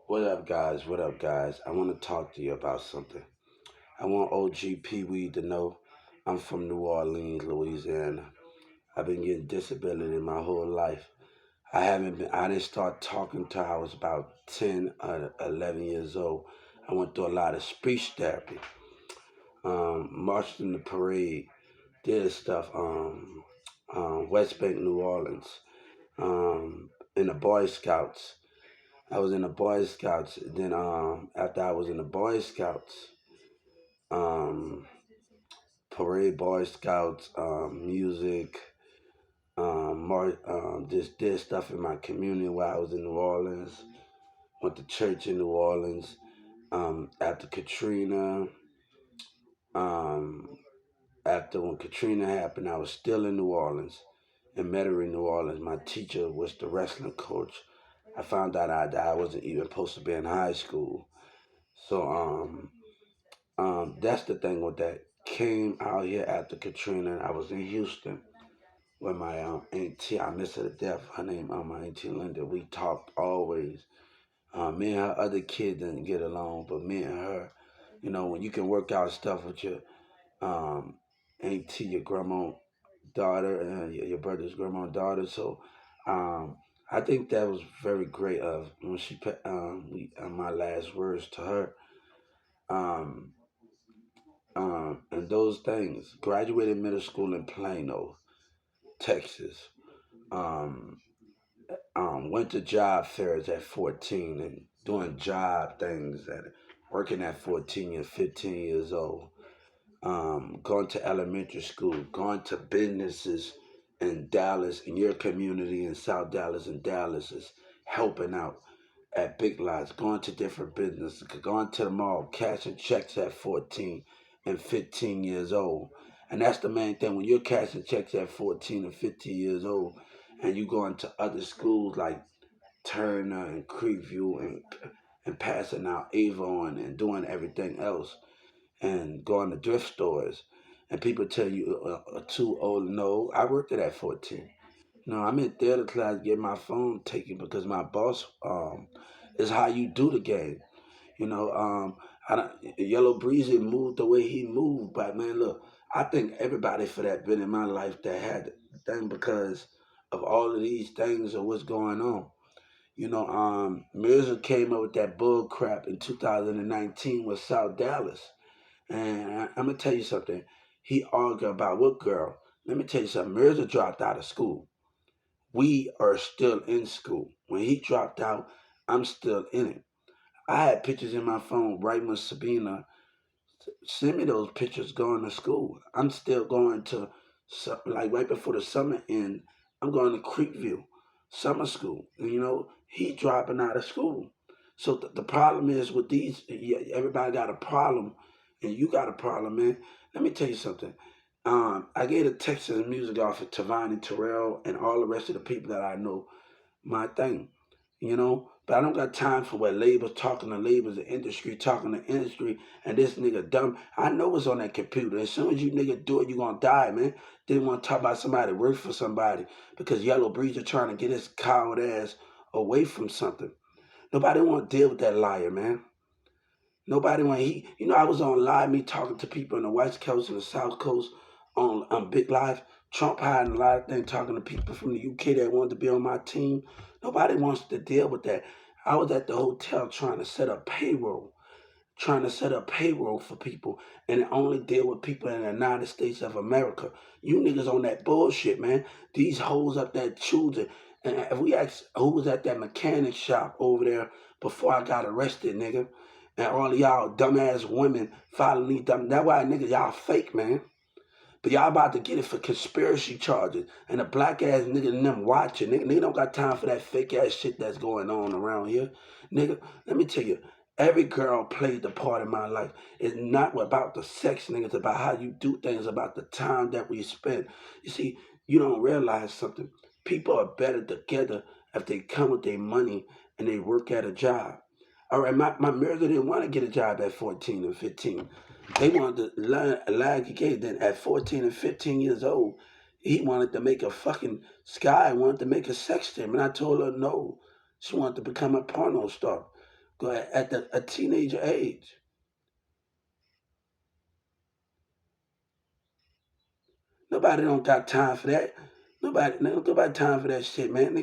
What up, guys? What up, guys? I want to talk to you about something. I want OG Pee Wee to know I'm from New Orleans, Louisiana. I've been getting disability my whole life. I didn't start talking till I was about 10 or 11 years old. I went through a lot of speech therapy, marched in the parade, did stuff, West Bank, New Orleans, in the Boy Scouts. I was in the Boy Scouts. Then after I was in the Boy Scouts, um, parade, Boy Scouts, music, just did stuff in my community while I was in New Orleans. Went to church in New Orleans. After Katrina, um, after when Katrina happened, I was still in New Orleans, in Metairie, New Orleans. My teacher was the wrestling coach. I found out that I wasn't even supposed to be in high school. So that's the thing with that. Came out here after Katrina. I was in Houston with my auntie. I miss her to death. Her name, my auntie Linda. We talked always. Me and her other kid didn't get along, but me and her, when you can work out stuff with your um, auntie, your grandma daughter, and your brother's grandma daughter. So um, I think that was very great of when she put my last words to her. Um, and those things. Graduated middle school in Plano, Texas. Um, went to job fairs at 14 and doing job things and working at 14 and 15 years old. Going to elementary school, going to businesses in Dallas, in your community in South Dallas and Dallas is helping out at Big Lots, going to different businesses, going to the mall, cashing checks at 14 and 15 years old. And that's the main thing. When you're cashing checks at 14 and 15 years old, and you go into other schools like Turner and Creekview and passing out Avon and doing everything else and going to thrift stores, and people tell you too old. No, I worked it at 14. No, I'm in theater class getting my phone taken because my boss is how you do the game. You know, I don't, Yellow Breezy moved the way he moved, but man, look, I think everybody for that been in my life that had the thing because of all of these things of what's going on. Mirza came up with that bull crap in 2019 with South Dallas. And I'm gonna tell you something. He argued about what girl? Let me tell you something. Mirza dropped out of school. We are still in school. When he dropped out, I'm still in it. I had pictures in my phone right when Sabina sent me those pictures going to school. I'm still going to, like right before the summer end, I'm going to Creekview summer school. And, he dropping out of school. So the problem is with these, yeah, everybody got a problem, and you got a problem, man. Let me tell you something. I gave the Texas music off of Tavani Terrell and all the rest of the people that I know my thing, But I don't got time for what labels talking to labels, the industry talking to industry, and this nigga dumb. I know what's on that computer. As soon as you nigga do it, you gonna die, man. Didn't want to talk about somebody work for somebody because Yellow Breeze are trying to get his coward ass away from something. Nobody want to deal with that liar, man. Nobody want I was on live me talking to people on the West Coast and the South Coast on Big Live. Trump hiding a lot of things, talking to people from the UK that wanted to be on my team. Nobody wants to deal with that. I was at the hotel trying to set up payroll for people, and only deal with people in the United States of America. You niggas on that bullshit, man. These hoes up there choosing. And if we ask who was at that mechanic shop over there before I got arrested, nigga, and all of y'all dumbass women following me dumb. That's why nigga y'all fake, man. But y'all about to get it for conspiracy charges. And the black ass nigga and them watching. Nigga don't got time for that fake ass shit that's going on around here. Nigga, let me tell you, every girl played the part in my life. It's not about the sex, nigga. It's about how you do things, about the time that we spend. You see, you don't realize something. People are better together if they come with their money and they work at a job. All right, my Mirza didn't want to get a job at 14 and 15. They wanted to learn like again. Then at 14 and 15 years old, he wanted to make a fucking Sky wanted to make a sex tape, and I told her no. She wanted to become a porno star. Go at a teenager age. Nobody don't got time for that. Nobody time for that shit, man.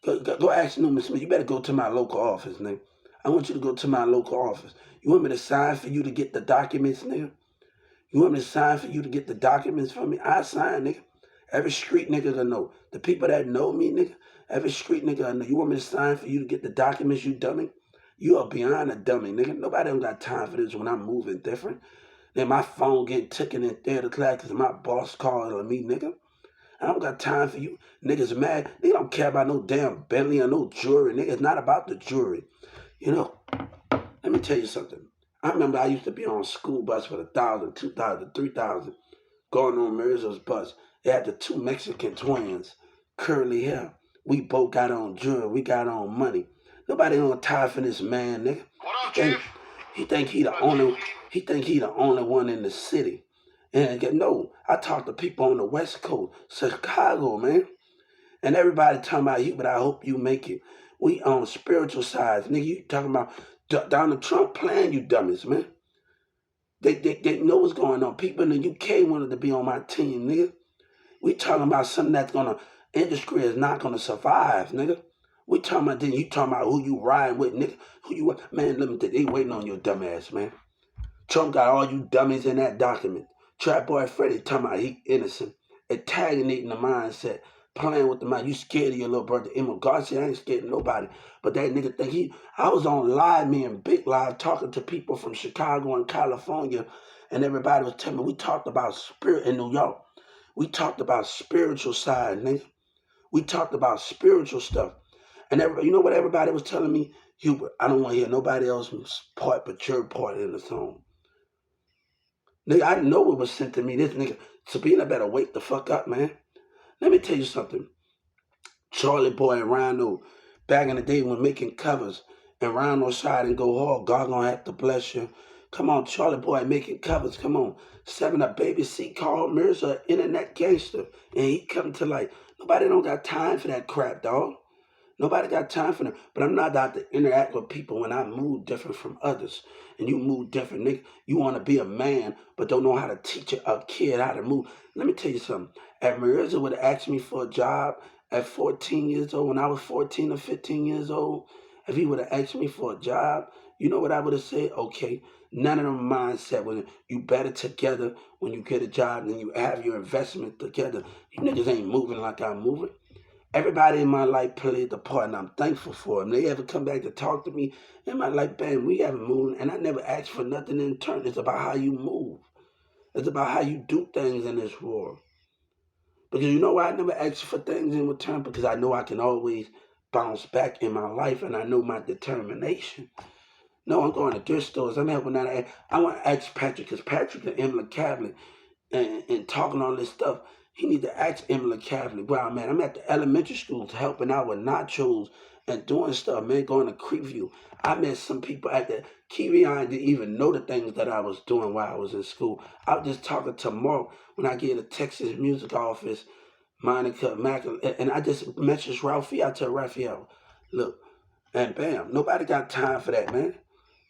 Nigga, go ask Newman Smith. You better go to my local office, nigga. I want you to go to my local office. You want me to sign for you to get the documents, nigga? You want me to sign for you to get the documents for me? I sign, nigga. Every street nigga gonna know. The people that know me, nigga, every street nigga gonna know. You want me to sign for you to get the documents, you dummy? You are beyond a dummy, nigga. Nobody don't got time for this when I'm moving different. Then my phone getting taken in theater class because my boss calling me, nigga. I don't got time for you. Niggas mad. They don't care about no damn Bentley or no jewelry. Nigga, it's not about the jewelry. You know, let me tell you something. I remember I used to be on a school bus for 1,000, 2,000, 3,000, going on Mirzo's bus. They had the two Mexican twins, curly hair. We both got on jewelry. We got on money. Nobody on time for this man, nigga. What up, Chief? He think he the only. He think he the only one in the city. And no, I talk to people on the West Coast, Chicago, man. And everybody talking about you, but I hope you make it. We on spiritual sides, nigga. You talking about Donald Trump playing, you dummies, man. They know what's going on. People in the UK wanted to be on my team, nigga. We talking about something that's gonna, industry is not gonna survive, nigga. We talking about, then you talking about who you riding with, nigga. Who you, man, let me tell you, they waiting on your dumb ass, man. Trump got all you dummies in that document. Trap Boy Freddy talking about he innocent, antagonating the mindset, playing with the mind. You scared of your little brother Emil Garcia? I ain't scared of nobody. But that nigga think he, I was on live, me and Big Live, talking to people from Chicago and California, and everybody was telling me, we talked about spirit in New York. We talked about spiritual side, nigga. We talked about spiritual stuff. And everybody, you know what everybody was telling me? Hubert, I don't want to hear nobody else's part but your part in the song. Nigga, I know it was sent to me. This nigga, Sabina better wake the fuck up, man. Let me tell you something. Charlie Boy and Rhino, back in the day when making covers, and Rhino side and go hard, God gonna have to bless you. Come on, Charlie Boy making covers, come on. 7 Up Baby C called Mirza internet gangster. And he come to like, nobody don't got time for that crap, dog. Nobody got time for them. But I'm not out to interact with people when I move different from others. And you move different, nigga. You want to be a man, but don't know how to teach a kid how to move. Let me tell you something. If Marissa would have asked me for a job at 14 years old, when I was 14 or 15 years old, if he would have asked me for a job, you know what I would have said? Okay, none of them mindset when you better together when you get a job and you have your investment together. You niggas ain't moving like I'm moving. Everybody in my life played the part, and I'm thankful for them. They ever come back to talk to me in my life, bam, we haven't moved, and I never asked for nothing in turn. It's about how you move. It's about how you do things in this world. Because you know why I never asked for things in return? Because I know I can always bounce back in my life, and I know my determination. No, I'm going to thrift stores. I'm helping out. I want to ask Patrick, because Patrick and Emily Cavlin and talking all this stuff. He need to ask Emily Cavley where I'm at. I'm at the elementary schools helping out with nachos and doing stuff, man, going to Creekview. I met some people at the Kiwi. I didn't even know the things that I was doing while I was in school. I was just talking to Mark when I get to Texas Music Office, Monica Mac, and I just messaged Ralphie. I tell Raphael, look, and bam, nobody got time for that, man.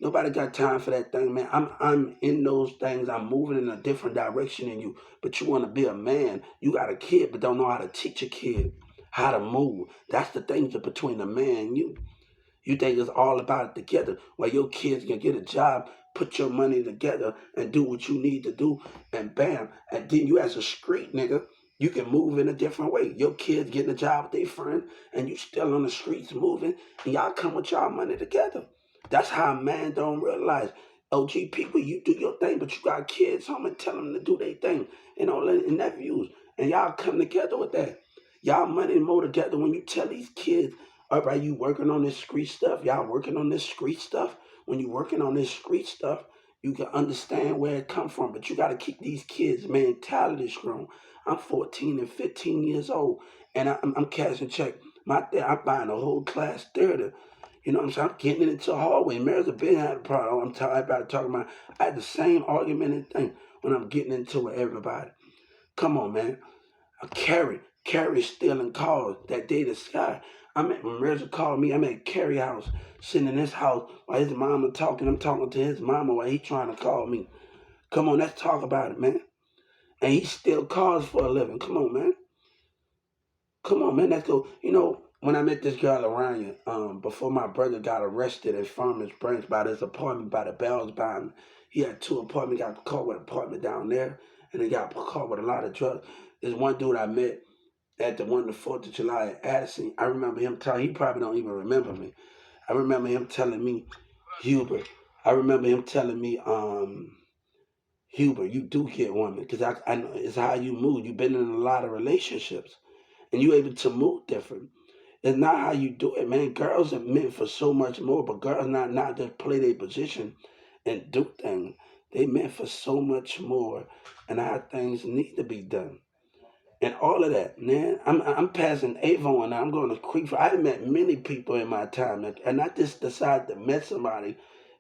Nobody got time for that thing, man. I'm in those things. I'm moving in a different direction than you. But you want to be a man. You got a kid, but don't know how to teach a kid how to move. That's the things that between the man and you. You think it's all about it together. While your kids can get a job, put your money together, and do what you need to do, and bam. And then you as a street nigga, you can move in a different way. Your kids getting a job with their friend, and you still on the streets moving, and y'all come with y'all money together. That's how a man don't realize. OG people, you do your thing, but you got kids home and tell them to do their thing. And all and nephews. And y'all come together with that. Y'all money more together when you tell these kids, all right, you working on this street stuff. Y'all working on this street stuff. When you working on this street stuff, you can understand where it come from. But you got to keep these kids' mentality strong. I'm 14 and 15 years old, and I'm cashing check. I'm buying a whole class theater. You know what I'm saying? I'm getting into a hallway. Mary's a big had a problem. I'm talking about. I had the same argument and thing when I'm getting into it with everybody. Come on, man. Carrie, Carrie stealing cars that day the sky. When Reggie called me, I'm at Carrie house, sitting in his house while his mama talking. I'm talking to his mama while he trying to call me. Come on, let's talk about it, man. And he steal cars for a living. Come on, man. Come on, man. Let's go. When I met this girl Aranya, before my brother got arrested at Farmers Branch by this apartment by the Bells Bond, he had two apartments, got caught with an apartment down there, and he got caught with a lot of drugs. There's one dude I met at the 4th of July at Addison. I remember him telling, he probably don't even remember me. I remember him telling me, Hubert. I remember him telling me, Hubert, you do get women, because I know it's how you move. You've been in a lot of relationships, and you able to move different. It's not how you do it, man. Girls are meant for so much more, but girls not just play their position and do things. They meant for so much more, and how things need to be done. And all of that, man. I'm passing Avon and I'm going to Creek. I met many people in my time, and I just decided to meet somebody,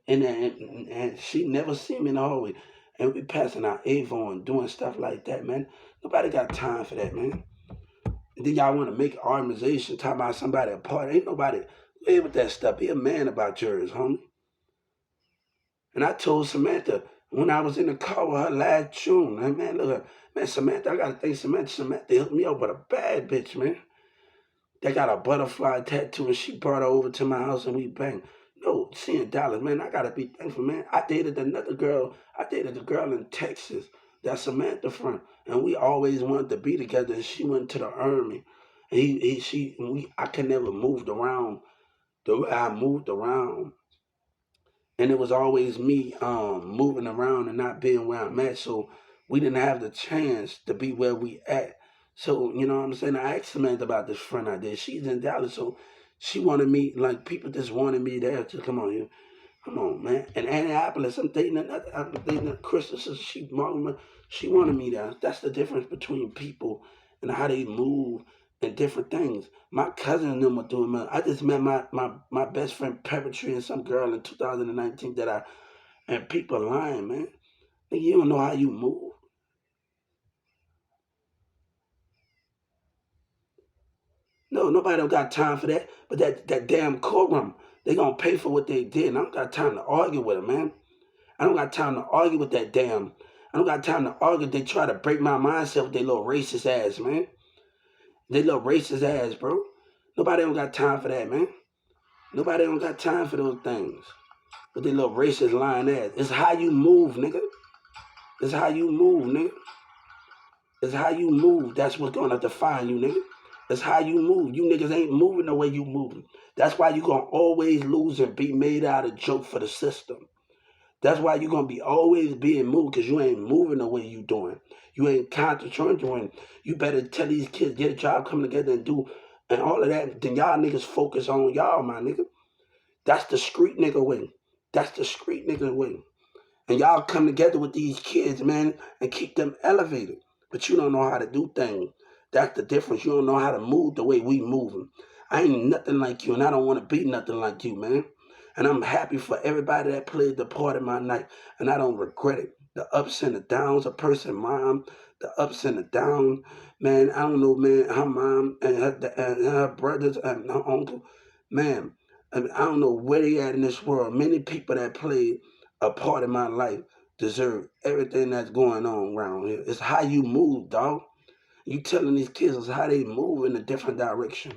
and she never seen me in the hallway, and we passing out Avon, doing stuff like that, man. Nobody got time for that, man. And then y'all want to make an organization talking about somebody apart. Ain't nobody play with that stuff. Be a man about yours, homie. And I told Samantha when I was in the car with her last June, man, look, man, Samantha, I gotta thank Samantha. Samantha hooked me up with a bad bitch, man. They got a butterfly tattoo, and she brought her over to my house, and we banged. No, seeing Dallas, man, I gotta be thankful, man. I dated another girl. I dated a girl in Texas that's Samantha friend, and we always wanted to be together. And she went to the army, and I could never moved around the way I moved around, and it was always me moving around and not being where I'm at. So we didn't have the chance to be where we at. So you know what I'm saying. I asked Samantha about this friend I did. She's in Dallas, so she wanted me like people just wanted me there to come on here. Come on, man. In Annapolis, I'm dating a Krista. So she wanted me there. That's the difference between people and how they move and different things. My cousin and them were doing I just met my best friend Peppertree and some girl in 2019 and people lying, man. You don't know how you move. No, nobody don't got time for that. But that damn courtroom, they gonna pay for what they did. And I don't got time to argue with them, man. I don't got time to argue with that damn. I don't got time to argue. They try to break my mindset with their little racist ass, man. They little racist ass, bro. Nobody don't got time for that, man. Nobody don't got time for those things. With their little racist lying ass. It's how you move, nigga. It's how you move, nigga. It's how you move. That's what's gonna define you, nigga. It's how you move. You niggas ain't moving the way you moving. That's why you gonna always lose and be made out of joke for the system. That's why you're gonna be always being moved because you ain't moving the way you doing. You ain't concentrating. You better tell these kids get a job, come together and do and all of that. Then y'all niggas focus on y'all, my nigga. That's the street nigga way. That's the street nigga way. And y'all come together with these kids, man, and keep them elevated. But you don't know how to do things. That's the difference. You don't know how to move the way we moving. I ain't nothing like you, and I don't want to be nothing like you, man. And I'm happy for everybody that played the part in my night, and I don't regret it. The ups and the downs, a person, mom, the ups and the downs, man. I don't know, man. Her mom and her brothers and her uncle, man. I don't know where they at in this world. Many people that played a part of my life deserve everything that's going on around here. It's how you move, dog. You telling these kids how they move in a different direction.